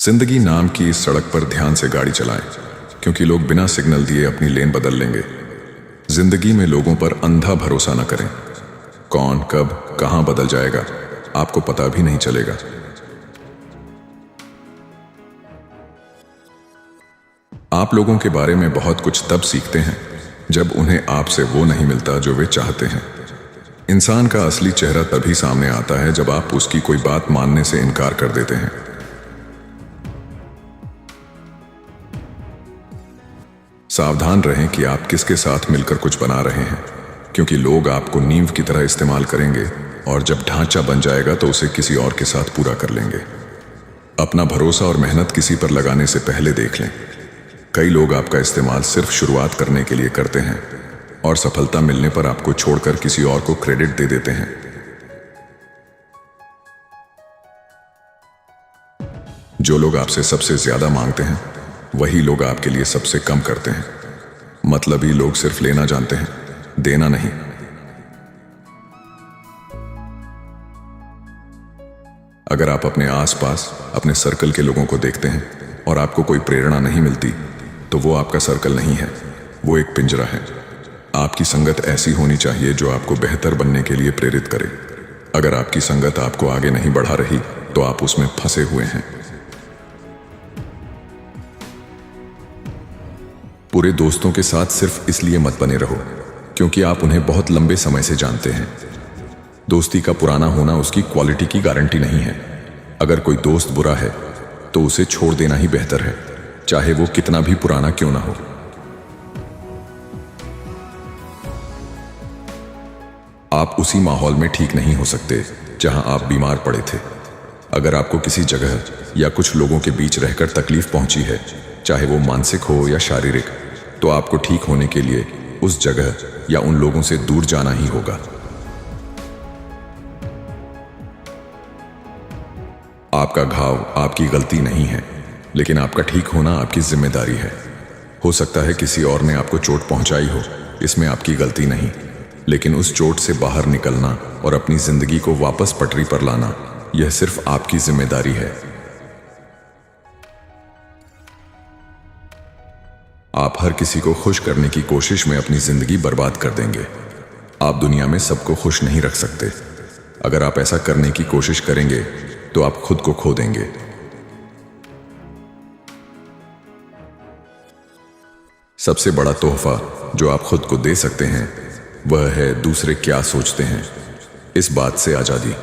जिंदगी नाम की इस सड़क पर ध्यान से गाड़ी चलाएं, क्योंकि लोग बिना सिग्नल दिए अपनी लेन बदल लेंगे। जिंदगी में लोगों पर अंधा भरोसा न करें। कौन कब कहां बदल जाएगा आपको पता भी नहीं चलेगा। आप लोगों के बारे में बहुत कुछ तब सीखते हैं जब उन्हें आपसे वो नहीं मिलता जो वे चाहते हैं। इंसान का असली चेहरा तभी सामने आता है जब आप उसकी कोई बात मानने से इनकार कर देते हैं। सावधान रहें कि आप किसके साथ मिलकर कुछ बना रहे हैं, क्योंकि लोग आपको नींव की तरह इस्तेमाल करेंगे और जब ढांचा बन जाएगा तो उसे किसी और के साथ पूरा कर लेंगे। अपना भरोसा और मेहनत किसी पर लगाने से पहले देख लें। कई लोग आपका इस्तेमाल सिर्फ शुरुआत करने के लिए करते हैं और सफलता मिलने पर आपको छोड़कर किसी और को क्रेडिट दे देते हैं। जो लोग आपसे सबसे ज्यादा मांगते हैं वही लोग आपके लिए सबसे कम करते हैं। मतलबी लोग सिर्फ लेना जानते हैं, देना नहीं। अगर आप अपने आसपास अपने सर्कल के लोगों को देखते हैं और आपको कोई प्रेरणा नहीं मिलती तो वो आपका सर्कल नहीं है, वो एक पिंजरा है। आपकी संगत ऐसी होनी चाहिए जो आपको बेहतर बनने के लिए प्रेरित करे। अगर आपकी संगत आपको आगे नहीं बढ़ा रही तो आप उसमें फंसे हुए हैं। पूरे दोस्तों के साथ सिर्फ इसलिए मत बने रहो क्योंकि आप उन्हें बहुत लंबे समय से जानते हैं। दोस्ती का पुराना होना उसकी क्वालिटी की गारंटी नहीं है। अगर कोई दोस्त बुरा है तो उसे छोड़ देना ही बेहतर है, चाहे वो कितना भी पुराना क्यों ना हो। आप उसी माहौल में ठीक नहीं हो सकते जहां आप बीमार पड़े थे। अगर आपको किसी जगह या कुछ लोगों के बीच रहकर तकलीफ पहुंची है, चाहे वो मानसिक हो या शारीरिक, तो आपको ठीक होने के लिए उस जगह या उन लोगों से दूर जाना ही होगा। आपका घाव आपकी गलती नहीं है, लेकिन आपका ठीक होना आपकी जिम्मेदारी है। हो सकता है किसी और ने आपको चोट पहुंचाई हो, इसमें आपकी गलती नहीं, लेकिन उस चोट से बाहर निकलना और अपनी जिंदगी को वापस पटरी पर लाना, यह सिर्फ आपकी जिम्मेदारी है। आप हर किसी को खुश करने की कोशिश में अपनी जिंदगी बर्बाद कर देंगे। आप दुनिया में सबको खुश नहीं रख सकते। अगर आप ऐसा करने की कोशिश करेंगे तो आप खुद को खो देंगे। सबसे बड़ा तोहफा जो आप खुद को दे सकते हैं वह है दूसरे क्या सोचते हैं, इस बात से आजादी।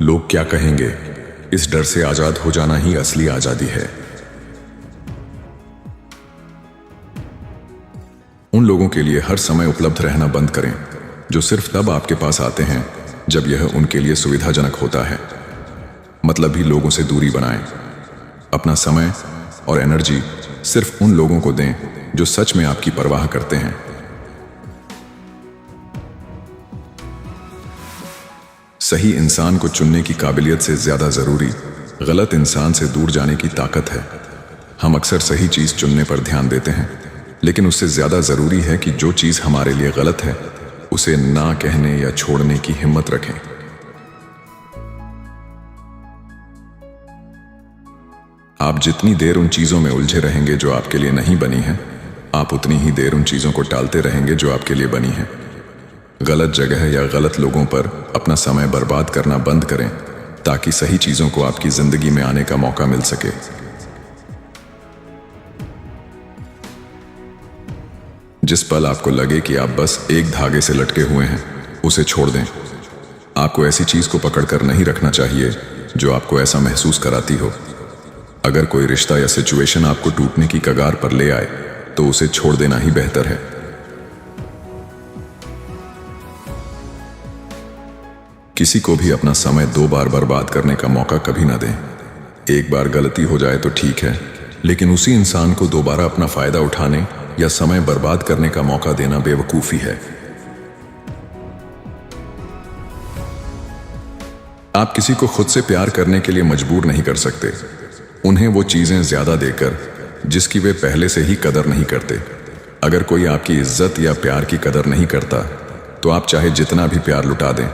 लोग क्या कहेंगे, इस डर से आजाद हो जाना ही असली आजादी है। उन लोगों के लिए हर समय उपलब्ध रहना बंद करें जो सिर्फ तब आपके पास आते हैं जब यह उनके लिए सुविधाजनक होता है। मतलबी लोगों से दूरी बनाएं। अपना समय और एनर्जी सिर्फ उन लोगों को दें जो सच में आपकी परवाह करते हैं। सही इंसान को चुनने की काबिलियत से ज्यादा जरूरी गलत इंसान से दूर जाने की ताकत है। हम अक्सर सही चीज चुनने पर ध्यान देते हैं, लेकिन उससे ज्यादा जरूरी है कि जो चीज हमारे लिए गलत है उसे ना कहने या छोड़ने की हिम्मत रखें। आप जितनी देर उन चीजों में उलझे रहेंगे जो आपके लिए नहीं बनी हैं, आप उतनी ही देर उन चीजों को टालते रहेंगे जो आपके लिए बनी हैं। गलत जगह या गलत लोगों पर अपना समय बर्बाद करना बंद करें ताकि सही चीजों को आपकी जिंदगी में आने का मौका मिल सके। जिस पल आपको लगे कि आप बस एक धागे से लटके हुए हैं, उसे छोड़ दें। आपको ऐसी चीज को पकड़कर नहीं रखना चाहिए जो आपको ऐसा महसूस कराती हो। अगर कोई रिश्ता या सिचुएशन आपको टूटने की कगार पर ले आए तो उसे छोड़ देना ही बेहतर है। किसी को भी अपना समय 2 बार बर्बाद करने का मौका कभी ना दें। एक बार गलती हो जाए तो ठीक है, लेकिन उसी इंसान को दोबारा अपना फायदा उठाने या समय बर्बाद करने का मौका देना बेवकूफी है। आप किसी को खुद से प्यार करने के लिए मजबूर नहीं कर सकते। उन्हें वो चीजें ज्यादा देकर जिसकी वे पहले से ही कदर नहीं करते। अगर कोई आपकी इज्जत या प्यार की कदर नहीं करता तो आप चाहे जितना भी प्यार लुटा दें,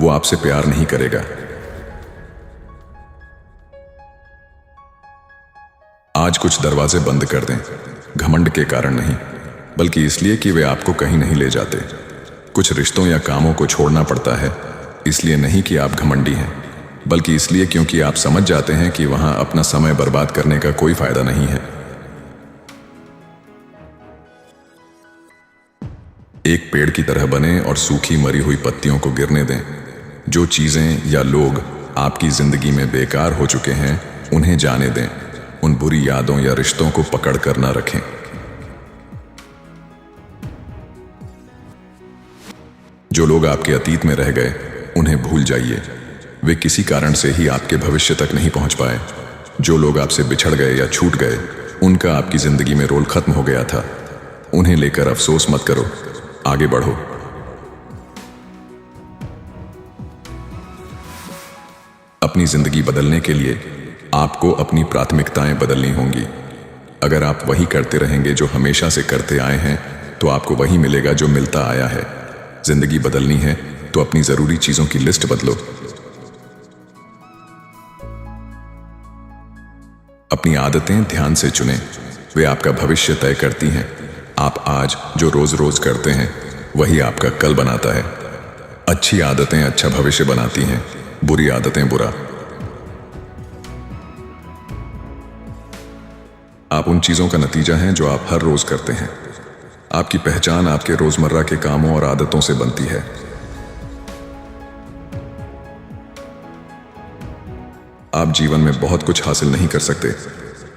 वो आपसे प्यार नहीं करेगा। आज कुछ दरवाजे बंद कर दें, घमंड के कारण नहीं, बल्कि इसलिए कि वे आपको कहीं नहीं ले जाते। कुछ रिश्तों या कामों को छोड़ना पड़ता है, इसलिए नहीं कि आप घमंडी हैं, बल्कि इसलिए क्योंकि आप समझ जाते हैं कि वहां अपना समय बर्बाद करने का कोई फायदा नहीं है। एक पेड़ की तरह बने और सूखी मरी हुई पत्तियों को गिरने दें। जो चीजें या लोग आपकी जिंदगी में बेकार हो चुके हैं, उन्हें जाने दें। उन बुरी यादों या रिश्तों को पकड़ कर ना रखें। जो लोग आपके अतीत में रह गए, उन्हें भूल जाइए। वे किसी कारण से ही आपके भविष्य तक नहीं पहुंच पाए। जो लोग आपसे बिछड़ गए या छूट गए, उनका आपकी जिंदगी में रोल खत्म हो गया था। उन्हें लेकर अफसोस मत करो, आगे बढ़ो। अपनी जिंदगी बदलने के लिए आपको अपनी प्राथमिकताएं बदलनी होंगी। अगर आप वही करते रहेंगे जो हमेशा से करते आए हैं, तो आपको वही मिलेगा जो मिलता आया है। जिंदगी बदलनी है तो अपनी जरूरी चीजों की लिस्ट बदलो। अपनी आदतें ध्यान से चुनें, वे आपका भविष्य तय करती हैं। आप आज जो रोज रोज करते हैं, वही आपका कल बनाता है। अच्छी आदतें अच्छा भविष्य बनाती हैं, बुरी आदतें बुरा। आप उन चीजों का नतीजा हैं जो आप हर रोज करते हैं। आपकी पहचान आपके रोजमर्रा के कामों और आदतों से बनती है। आप जीवन में बहुत कुछ हासिल नहीं कर सकते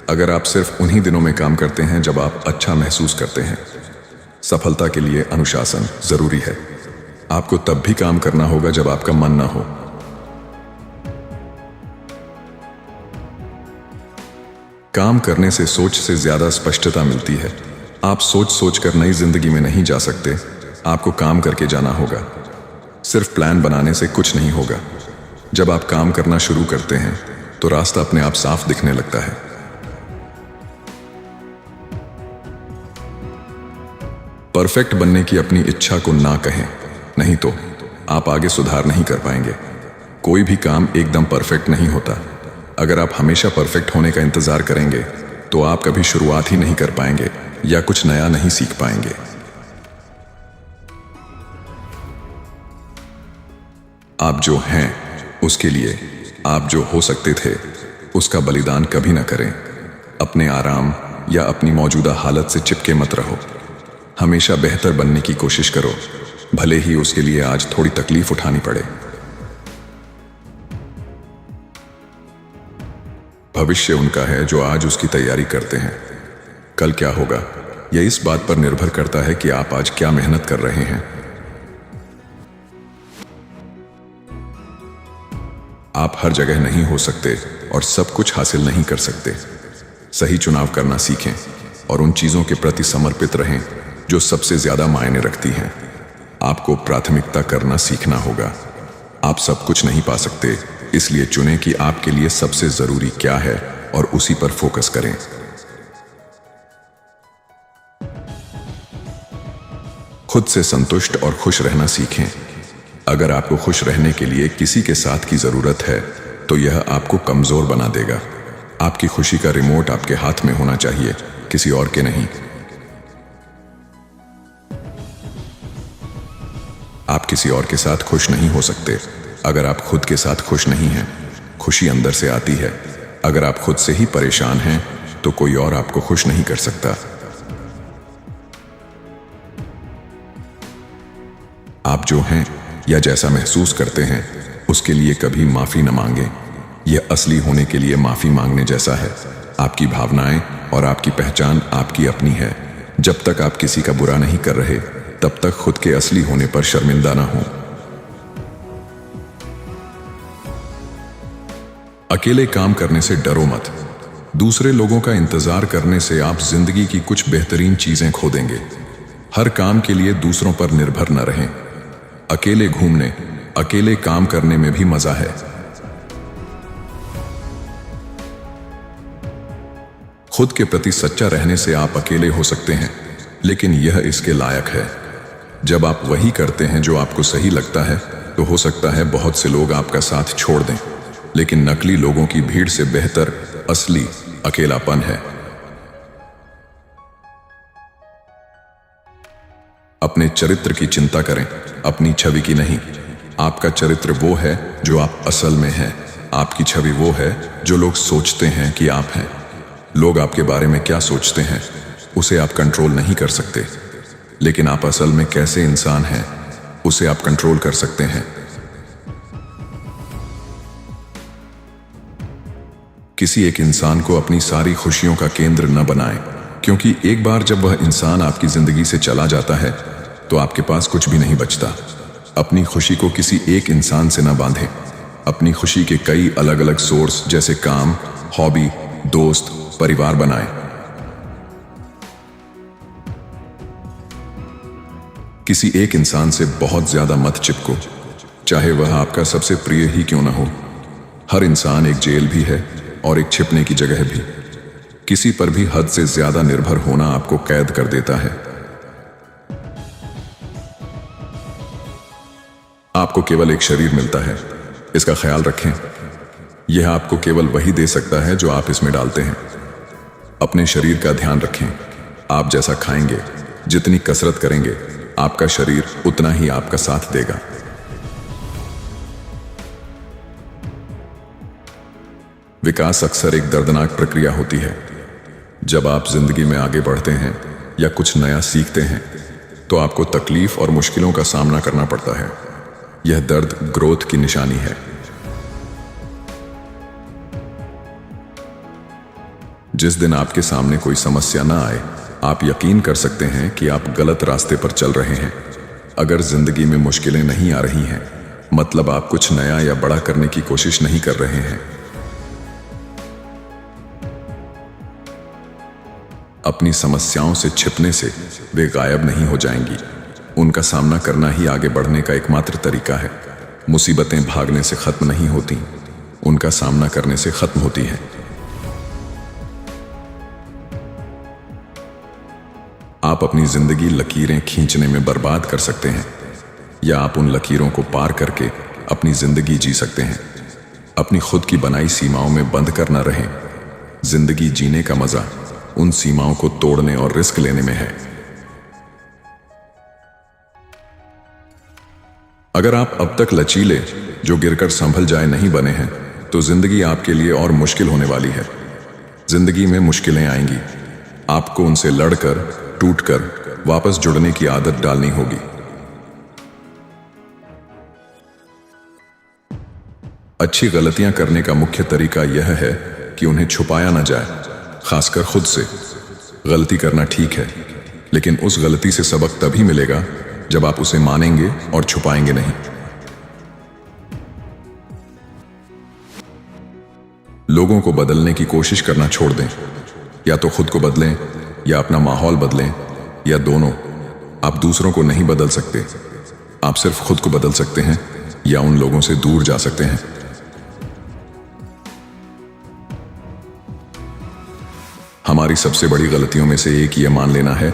अगर आप सिर्फ उन्हीं दिनों में काम करते हैं जब आप अच्छा महसूस करते हैं। सफलता के लिए अनुशासन जरूरी है। आपको तब भी काम करना होगा जब आपका मन ना हो। काम करने से सोच से ज्यादा स्पष्टता मिलती है। आप सोच सोच कर नई जिंदगी में नहीं जा सकते, आपको काम करके जाना होगा। सिर्फ प्लान बनाने से कुछ नहीं होगा। जब आप काम करना शुरू करते हैं तो रास्ता अपने आप साफ दिखने लगता है। परफेक्ट बनने की अपनी इच्छा को ना कहें, नहीं तो आप आगे सुधार नहीं कर पाएंगे। कोई भी काम एकदम परफेक्ट नहीं होता। अगर आप हमेशा परफेक्ट होने का इंतजार करेंगे तो आप कभी शुरुआत ही नहीं कर पाएंगे या कुछ नया नहीं सीख पाएंगे। आप जो हैं उसके लिए आप जो हो सकते थे उसका बलिदान कभी ना करें। अपने आराम या अपनी मौजूदा हालत से चिपके मत रहो। हमेशा बेहतर बनने की कोशिश करो, भले ही उसके लिए आज थोड़ी तकलीफ उठानी पड़े। भविष्य उनका है जो आज उसकी तैयारी करते हैं। कल क्या होगा, यह इस बात पर निर्भर करता है कि आप आज क्या मेहनत कर रहे हैं। आप हर जगह नहीं हो सकते और सब कुछ हासिल नहीं कर सकते। सही चुनाव करना सीखें और उन चीजों के प्रति समर्पित रहें जो सबसे ज्यादा मायने रखती हैं। आपको प्राथमिकता करना सीखना होगा। आप सब कुछ नहीं पा सकते, इसलिए चुनें कि आपके लिए सबसे जरूरी क्या है और उसी पर फोकस करें। खुद से संतुष्ट और खुश रहना सीखें। अगर आपको खुश रहने के लिए किसी के साथ की जरूरत है तो यह आपको कमजोर बना देगा। आपकी खुशी का रिमोट आपके हाथ में होना चाहिए, किसी और के नहीं। आप किसी और के साथ खुश नहीं हो सकते अगर आप खुद के साथ खुश नहीं हैं। खुशी अंदर से आती है। अगर आप खुद से ही परेशान हैं तो कोई और आपको खुश नहीं कर सकता। आप जो हैं या जैसा महसूस करते हैं उसके लिए कभी माफी न मांगें। यह असली होने के लिए माफी मांगने जैसा है। आपकी भावनाएं और आपकी पहचान आपकी अपनी है। जब तक आप किसी का बुरा नहीं कर रहे तब तक खुद के असली होने पर शर्मिंदा ना हो। अकेले काम करने से डरो मत। दूसरे लोगों का इंतजार करने से आप जिंदगी की कुछ बेहतरीन चीजें खो देंगे। हर काम के लिए दूसरों पर निर्भर न रहें। अकेले घूमने, अकेले काम करने में भी मजा है। खुद के प्रति सच्चा रहने से आप अकेले हो सकते हैं, लेकिन यह इसके लायक है। जब आप वही करते हैं जो आपको सही लगता है तो हो सकता है बहुत से लोग आपका साथ छोड़ दें, लेकिन नकली लोगों की भीड़ से बेहतर असली अकेलापन है। अपने चरित्र की चिंता करें, अपनी छवि की नहीं। आपका चरित्र वो है जो आप असल में हैं। आपकी छवि वो है जो लोग सोचते हैं कि आप हैं। लोग आपके बारे में क्या सोचते हैं उसे आप कंट्रोल नहीं कर सकते, लेकिन आप असल में कैसे इंसान हैं उसे आप कंट्रोल कर सकते हैं। किसी एक इंसान को अपनी सारी खुशियों का केंद्र न बनाएं, क्योंकि एक बार जब वह इंसान आपकी जिंदगी से चला जाता है तो आपके पास कुछ भी नहीं बचता। अपनी खुशी को किसी एक इंसान से न बांधें। अपनी खुशी के कई अलग अलग सोर्स जैसे काम, हॉबी, दोस्त, परिवार बनाएं। किसी एक इंसान से बहुत ज्यादा मत चिपको, चाहे वह आपका सबसे प्रिय ही क्यों न हो। हर इंसान एक जेल भी है और एक छिपने की जगह भी। किसी पर भी हद से ज्यादा निर्भर होना आपको कैद कर देता है। आपको केवल एक शरीर मिलता है, इसका ख्याल रखें। यह आपको केवल वही दे सकता है जो आप इसमें डालते हैं। अपने शरीर का ध्यान रखें। आप जैसा खाएंगे, जितनी कसरत करेंगे, आपका शरीर उतना ही आपका साथ देगा। विकास अक्सर एक दर्दनाक प्रक्रिया होती है। जब आप जिंदगी में आगे बढ़ते हैं या कुछ नया सीखते हैं तो आपको तकलीफ और मुश्किलों का सामना करना पड़ता है। यह दर्द ग्रोथ की निशानी है। जिस दिन आपके सामने कोई समस्या ना आए, आप यकीन कर सकते हैं कि आप गलत रास्ते पर चल रहे हैं। अगर जिंदगी में मुश्किलें नहीं आ रही हैं, मतलब आप कुछ नया या बड़ा करने की कोशिश नहीं कर रहे हैं। अपनी समस्याओं से छिपने से वे गायब नहीं हो जाएंगी। उनका सामना करना ही आगे बढ़ने का एकमात्र तरीका है। मुसीबतें भागने से खत्म नहीं होती, उनका सामना करने से खत्म होती हैं। आप अपनी जिंदगी लकीरें खींचने में बर्बाद कर सकते हैं, या आप उन लकीरों को पार करके अपनी जिंदगी जी सकते हैं। अपनी खुद की बनाई सीमाओं में बंद कर न रहें। जिंदगी जीने का मजा उन सीमाओं को तोड़ने और रिस्क लेने में है। अगर आप अब तक लचीले, जो गिरकर संभल जाए नहीं बने हैं, तो जिंदगी आपके लिए और मुश्किल होने वाली है। जिंदगी में मुश्किलें आएंगी। आपको उनसे लड़कर, टूटकर वापस जुड़ने की आदत डालनी होगी। अच्छी गलतियां करने का मुख्य तरीका यह है कि उन्हें छुपाया न जाए, खासकर खुद से। गलती करना ठीक है, लेकिन उस गलती से सबक तभी मिलेगा जब आप उसे मानेंगे और छुपाएंगे नहीं। लोगों को बदलने की कोशिश करना छोड़ दें। या तो खुद को बदलें या अपना माहौल बदलें, या दोनों। आप दूसरों को नहीं बदल सकते। आप सिर्फ खुद को बदल सकते हैं या उन लोगों से दूर जा सकते हैं। हमारी सबसे बड़ी गलतियों में से एक यह मान लेना है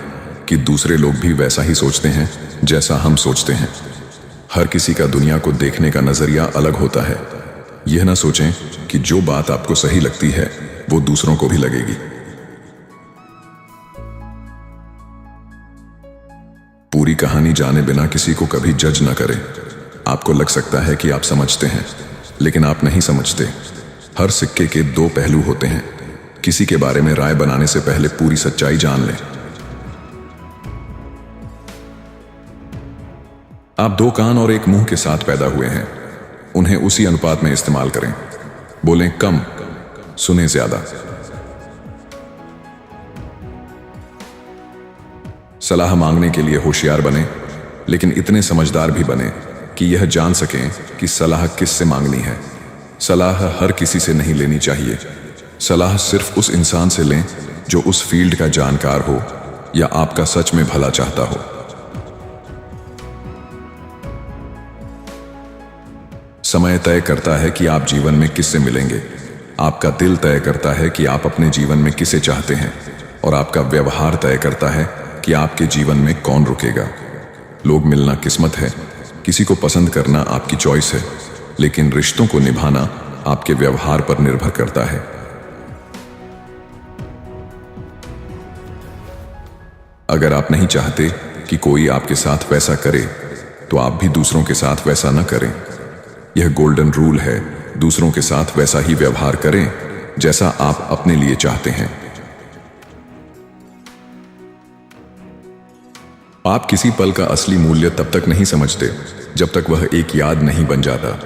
कि दूसरे लोग भी वैसा ही सोचते हैं जैसा हम सोचते हैं। हर किसी का दुनिया को देखने का नजरिया अलग होता है। यह ना सोचें कि जो बात आपको सही लगती है वो दूसरों को भी लगेगी। पूरी कहानी जाने बिना किसी को कभी जज न करें। आपको लग सकता है कि आप समझते हैं, लेकिन आप नहीं समझते। हर सिक्के के दो पहलू होते हैं। किसी के बारे में राय बनाने से पहले पूरी सच्चाई जान लें। आप दो कान और एक मुंह के साथ पैदा हुए हैं। उन्हें उसी अनुपात में इस्तेमाल करें। बोलें कम, सुने ज्यादा। सलाह मांगने के लिए होशियार बने, लेकिन इतने समझदार भी बने कि यह जान सकें कि सलाह किससे मांगनी है। सलाह हर किसी से नहीं लेनी चाहिए। सलाह सिर्फ उस इंसान से लें जो उस फील्ड का जानकार हो या आपका सच में भला चाहता हो। समय तय करता है कि आप जीवन में किससे मिलेंगे। आपका दिल तय करता है कि आप अपने जीवन में किसे चाहते हैं, और आपका व्यवहार तय करता है कि आपके जीवन में कौन रुकेगा। लोग मिलना किस्मत है, किसी को पसंद करना आपकी चॉइस है, लेकिन रिश्तों को निभाना आपके व्यवहार पर निर्भर करता है। अगर आप नहीं चाहते कि कोई आपके साथ वैसा करे तो आप भी दूसरों के साथ वैसा न करें। यह गोल्डन रूल है, दूसरों के साथ वैसा ही व्यवहार करें जैसा आप अपने लिए चाहते हैं। आप किसी पल का असली मूल्य तब तक नहीं समझते जब तक वह एक याद नहीं बन जाता।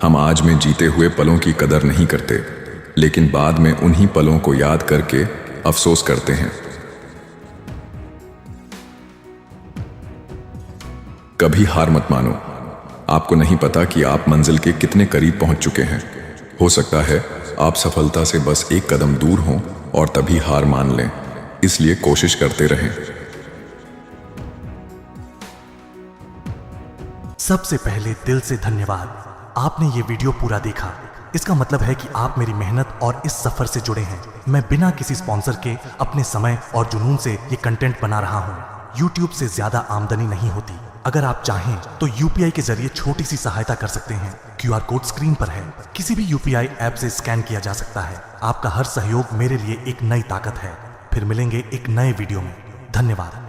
हम आज में जीते हुए पलों की कदर नहीं करते, लेकिन बाद में उन्हीं पलों को याद करके अफसोस करते हैं। कभी हार मत मानो। आपको नहीं पता कि आप मंजिल के कितने करीब पहुंच चुके हैं। हो सकता है आप सफलता से बस एक कदम दूर हों और तभी हार मान लें। इसलिए कोशिश करते रहें। सबसे पहले दिल से धन्यवाद। आपने ये वीडियो पूरा देखा, इसका मतलब है कि आप मेरी मेहनत और इस सफर से जुड़े हैं। मैं बिना किसी स्पॉन्सर के अपने समय और जुनून से ये कंटेंट बना रहा हूँ। YouTube से ज्यादा आमदनी नहीं होती। अगर आप चाहें तो UPI के जरिए छोटी सी सहायता कर सकते हैं। QR कोड स्क्रीन पर है, किसी भी UPI ऐप से स्कैन किया जा सकता है। आपका हर सहयोग मेरे लिए एक नई ताकत है। फिर मिलेंगे एक नए वीडियो में। धन्यवाद।